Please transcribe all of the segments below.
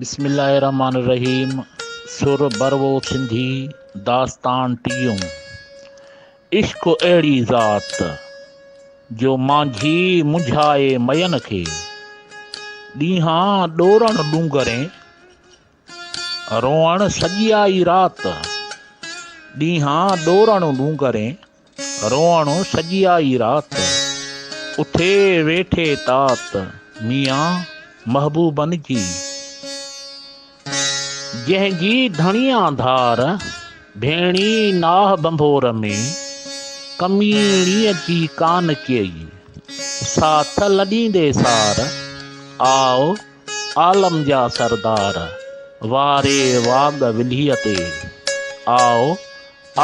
बिस्मिल्लाहिर्रहमानिर्रहीम। सुर बरवो सिंधी दास्तान टियूं। इश्क अहिड़ी ज़ात जो मांझी मुंझाए मयन खे, ॾींहां ॾोरण ॾूंगरें रोअण सॼियाई रात। ॾींहां ॾोरण ॾूंगरें रोअण सॼियाई रात। उठे वेठे तात मियां महबूबन जी, जंहिंजी धणिया धार भेणी नाह बंभोर में कमीणीअ जी कान कई। साथ लॾींदे सार आओ आलम जा सरदार, वारे वाग विलीअ ते आओ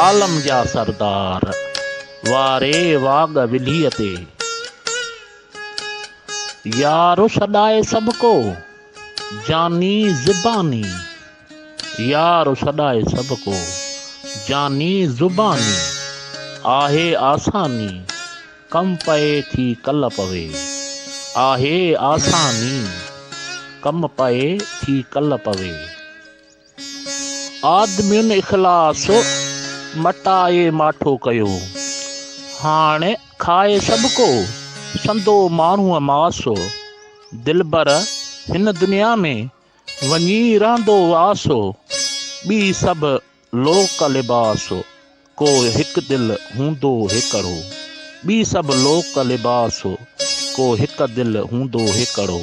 आलम जा सरदार, वारे वाग विलीअ ते। यारो सॾाए सभ को जानी ज़ुबानी, यारो सॾाए सभ को जानी ज़ुबानी। आहे आसानी कम पए थी कल पवे, आहे आसानी कम पए थी कल पवे। आदमियुनि इख़लास मटाए माठो कयो, हाणे खाए सभ को संदो माण्हूअ मासो। दिलबर हिन दुनिया में वञी रहंदो आसो, ॿी सभु लोक लिबासो। को हिकु दिल हूंदो हिकिड़ो, ॿी सभु लोक लिबासो। को हिकु दिल हूंदो हिकिड़ो।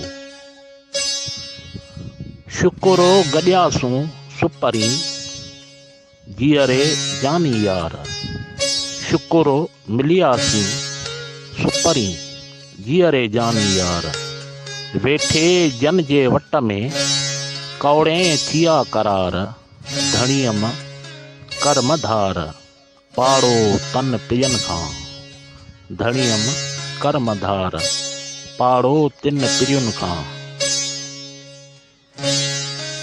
शुकुरो गॾियासूं सुपरी जीअरे जानी यार, शुकुरो मिलियासीं सुपरी जीअरे जानी यार। वेठे जन जे वट में कौड़े थिया करार, धणियम कर्मधार पाड़ो तन पियन खां। धणियम कर्मधार पाड़ो तिन पिरियुन खां।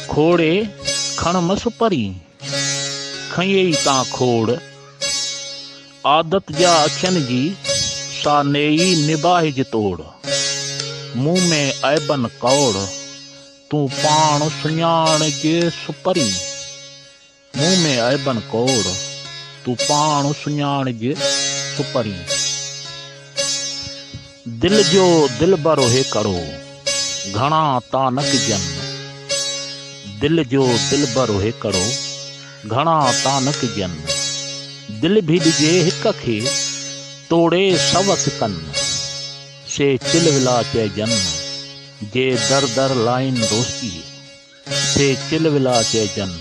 खोड़े खणम सुपरी खयई तां खोड़, आदत जा अखियन जी सानेई निबाहिज तोड़। मुंह में ऐबन कौड़ तूं पाण सुञाण जे सुपरी, मुंह में ऐबन कौड़ तूं पाण सुञाण जे सुपरी। दिल जो दिलबर हिकिड़ो घणा तानक जन, दिल जो दिलबर हिकिड़ो घणा तानक जन। दिल भी ॾिजे हिक खे तोड़े सवस कन, से चिलविला चइजन जे दर दर लाइन दोस्ती। से चिलविला चइजन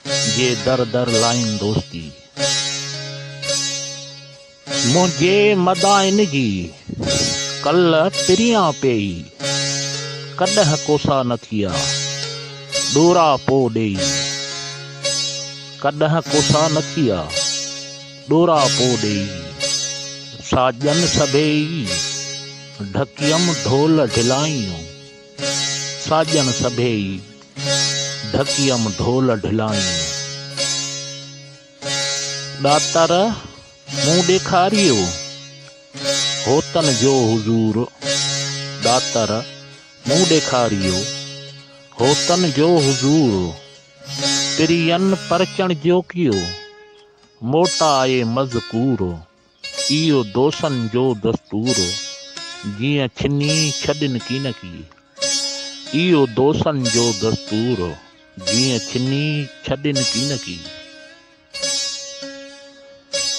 जे दर दर लाइन दोस्ती। मुंहिंजे मदाइन जी कल पिरियां पेई, कॾहिं कोसा न थिया ॾोरा पो ॾेई। कॾहिं कोसा न थिया ॾोरा पो ॾेई। साजन सभेई ढकियम ढोल ढिलाइयूं, साजन सभेई ढकियम ढोल ढिलाइयूं। ॾातर मूं ॾेखारियो होतन जो हुजूर, ॾातर मूं ॾेखारियो होतन जो हुजूर। पिरियन परचण जो कियो मोटाए मज़कूर, इहो दोसन जो दस्तूर जीअं छिनी छॾनि की न की। इहो दोसन जो दस्तूर जीअं छिनी छॾनि की न की।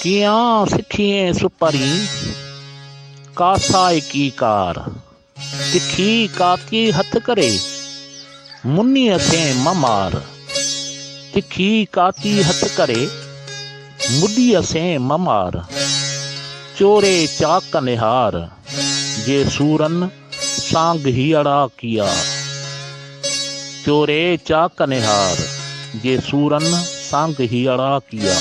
कीअं सिखिए सुपरी कासाए की कार, तिखी काती हथ करे मुनीअ से ममार। तिखी काती हथ करे मुॾीअ से ममार। चोरे चाक निहार जे सूरन सांग हीअड़ा किया। चोरे चाक निहार जे सूरन सांग हीअड़ा किया।